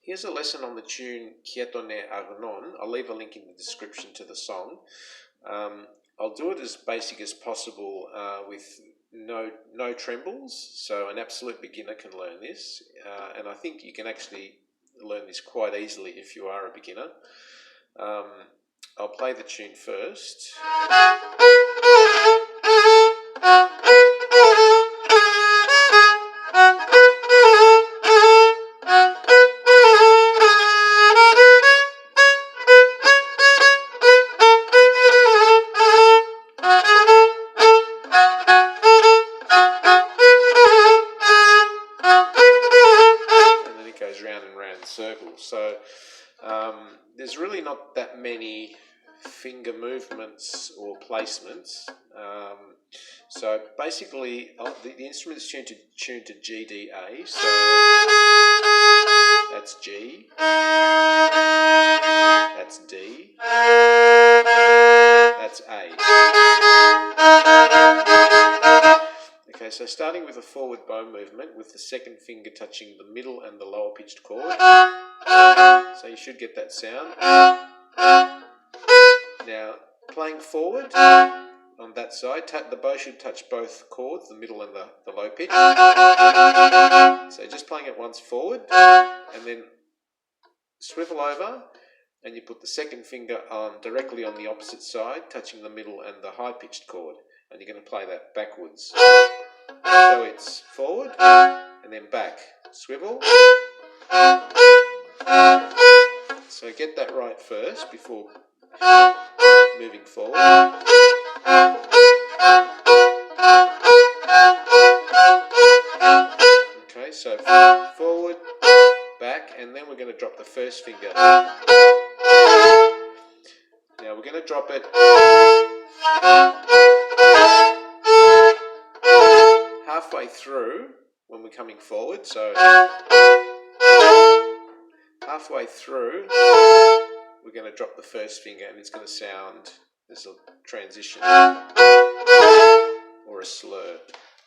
Here's a lesson on the tune Etone Agnon. I'll leave a link in the description to the song. I'll do it as basic as possible with no trembles, so an absolute beginner can learn this, and I think you can actually learn this quite easily if you are a beginner. I'll play the tune first. Goes round and round in circles. So there's really not that many finger movements or placements. So basically, the instrument is tuned to G, D, A. So that's G. That's D. That's A. Okay, so starting with a forward bow movement with the second finger touching the middle and the lower pitched chord. So you should get that sound. Now, playing forward on that side, the bow should touch both chords, the middle and the low pitch. So just playing it once forward, and then swivel over, and you put the second finger on directly on the opposite side, touching the middle and the high pitched chord, and you're going to play that backwards. So it's forward and then back, swivel. So get that right first before moving forward. Okay, so forward, back, and then we're going to drop the first finger. Now we're going to drop it halfway through when we're coming forward. So halfway through, we're going to drop the first finger, and it's going to sound, there's a transition or a slur.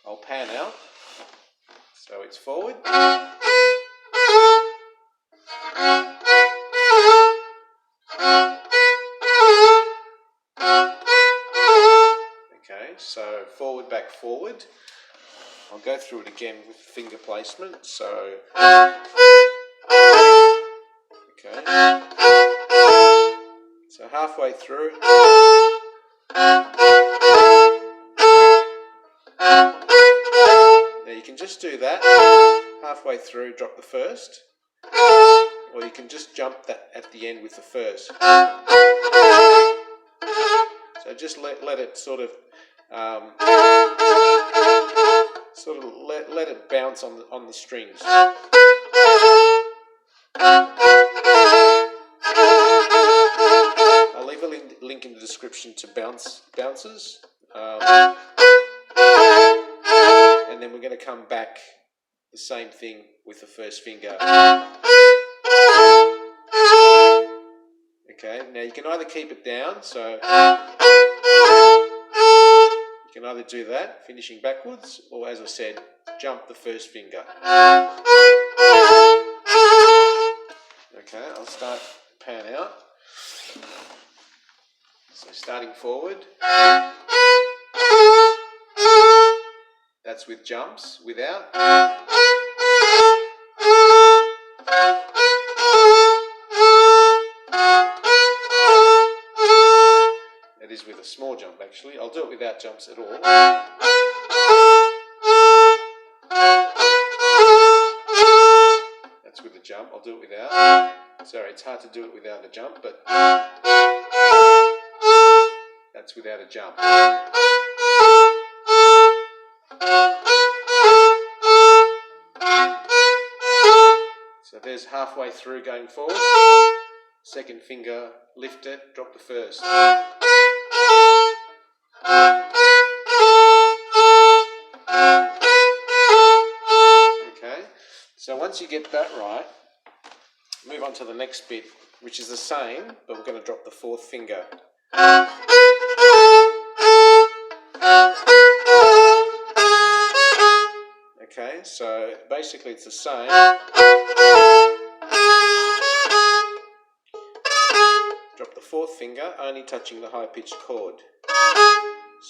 I'll pan out. So it's forward. Okay, so forward, back, forward. I'll go through it again with finger placement. So, okay. So halfway through. Now you can just do that. Halfway through, drop the first. Or you can just jump that at the end with the first. So just let it sort of let it bounce on the strings. I'll leave a link in the description to bounces, and then we're going to come back the same thing with the first finger. Okay, now you can either keep it down, so you can either do that, finishing backwards, or as I said, jump the first finger. Okay, I'll start pan out. So starting forward, that's with jumps, without. It is with a small jump actually. I'll do it without jumps at all. That's with a jump. I'll do it without. Sorry, it's hard to do it without a jump, but that's without a jump. So there's halfway through going forward. Second finger, lift it, drop the first. Okay, so once you get that right, move on to the next bit, which is the same, but we're going to drop the fourth finger. Okay, so basically it's the same. finger only touching the high-pitched chord.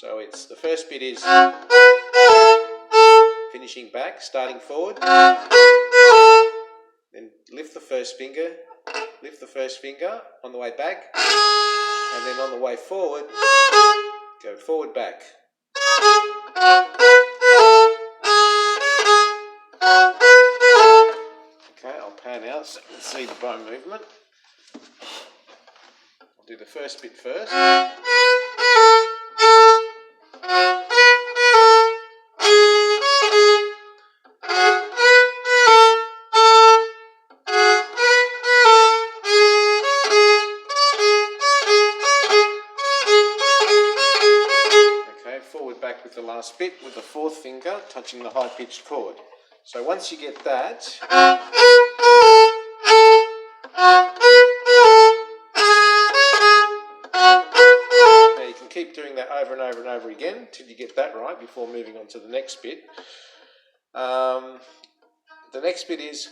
So it's the first bit is finishing back, starting forward, then lift the first finger on the way back, and then on the way forward, go forward, back. Okay, I'll pan out so you can see the bow movement. I'll do the first bit first. Forward back with the last bit with the fourth finger touching the high pitched chord. So once you get that, now you can keep doing that over and over and over again till you get that right before moving on to the next bit. The next bit is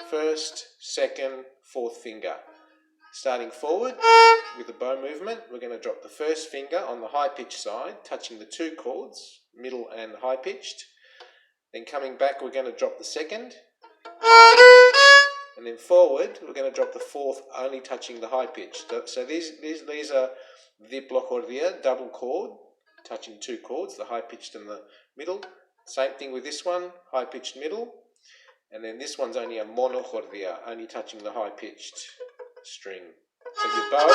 first, second, fourth finger. Starting forward with the bow movement, we're going to drop the first finger on the high-pitched side, touching the two chords, middle and high-pitched. Then coming back, we're going to drop the second. And then forward, we're going to drop the fourth, only touching the high-pitched. So these are diplocordia, double chord, touching two chords, the high-pitched and the middle. Same thing with this one, high-pitched middle. And then this one's only a monocordia, only touching the high-pitched string. So your bow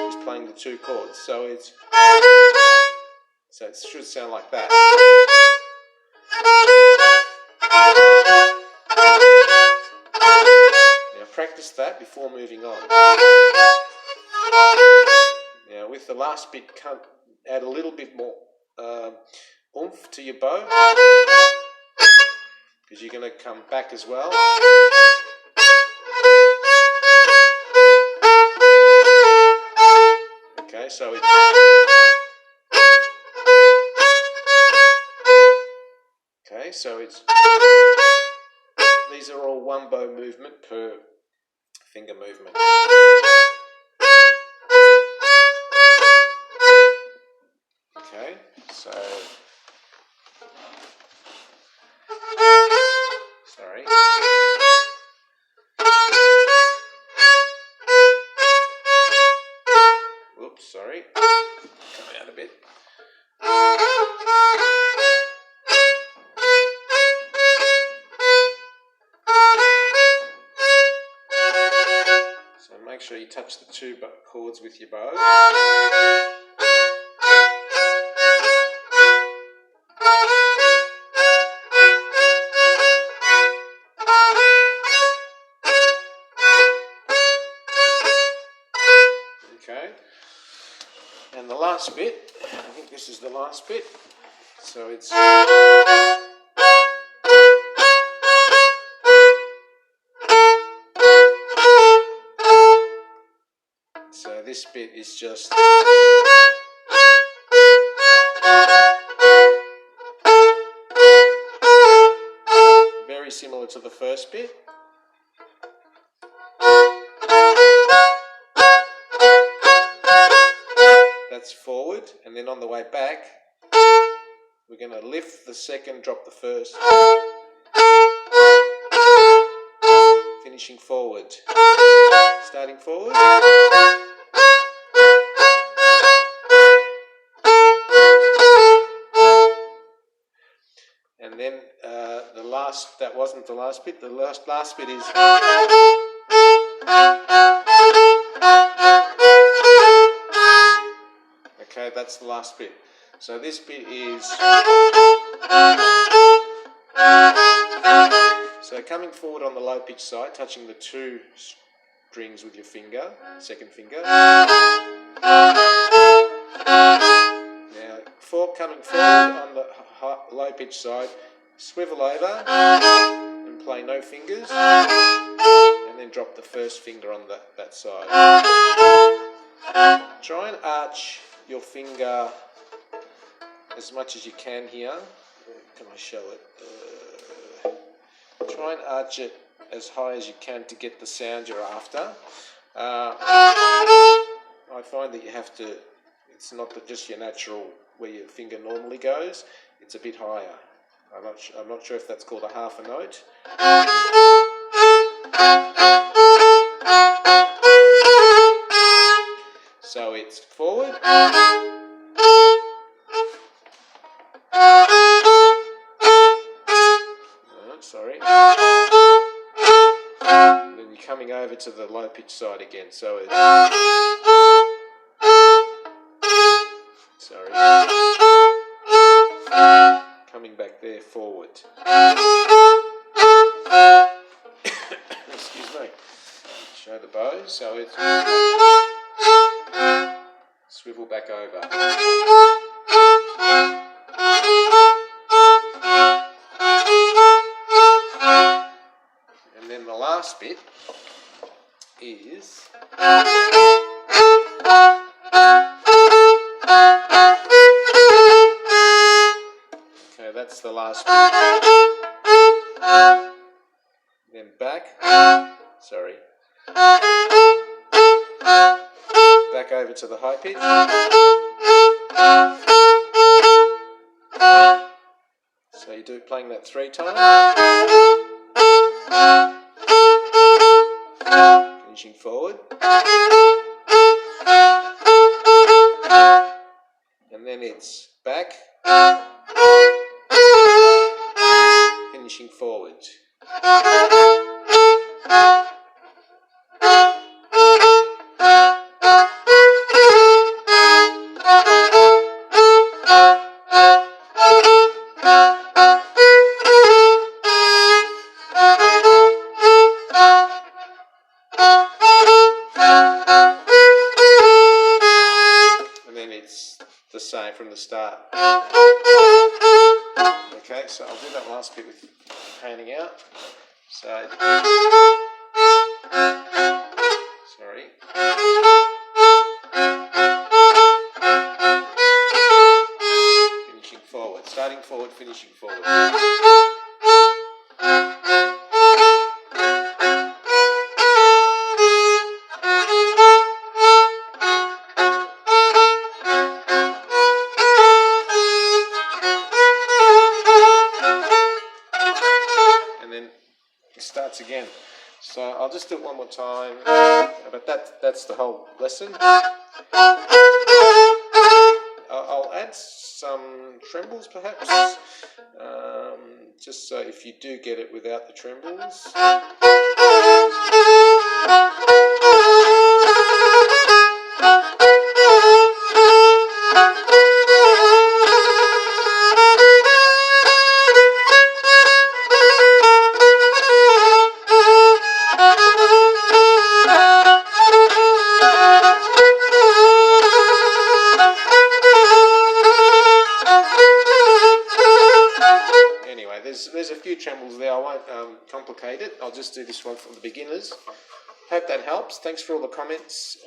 is playing the two chords. So it should sound like that. Now practice that before moving on. Now with the last bit, add a little bit more oomph to your bow, because you're going to come back as well. Okay, so it's these are all one bow movement per finger movement. Okay, so sorry. Whoops, sorry. Coming out a bit. So make sure you touch the two chords with your bow. Okay. And the last bit, I think this is the last bit, so it's so this bit is just very similar to the first bit. That's forward, and then on the way back, we're going to lift the second, drop the first, finishing forward, starting forward, and then that wasn't the last bit, the last bit is okay, that's the last bit. So this bit is so coming forward on the low pitch side, touching the two strings with your finger, second finger. Now for coming forward on the low pitch side, swivel over and play no fingers, and then drop the first finger on that side. Try and arch your finger as much as you can here. Can I show it? Try and arch it as high as you can to get the sound you're after. I find that you have to, it's not just your natural where your finger normally goes, it's a bit higher. I'm not sure if that's called a half a note. So it's forward, sorry, and then you're coming over to the low pitch side again, so it's, sorry, coming back there forward. Excuse me. Show the bow, so it's swivel back over. And then the last bit is okay, that's the last bit. Then back, sorry, back over to the high pitch. So you do playing that 3 times. Finishing forward. And then it's back. Finishing forward. The same from the start. Okay, so I'll do that last bit with panning out. So, sorry. Finishing forward, starting forward, finishing forward. Starts again. So I'll just do it one more time, but that's the whole lesson. I'll add some trembles perhaps, just so if you do get it without the trembles. There's a few trembles there. I won't complicate it. I'll just do this one for the beginners. Hope that helps. Thanks for all the comments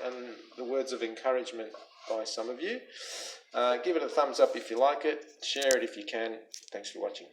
and the words of encouragement by some of you. Give it a thumbs up if you like it. Share it if you can. Thanks for watching.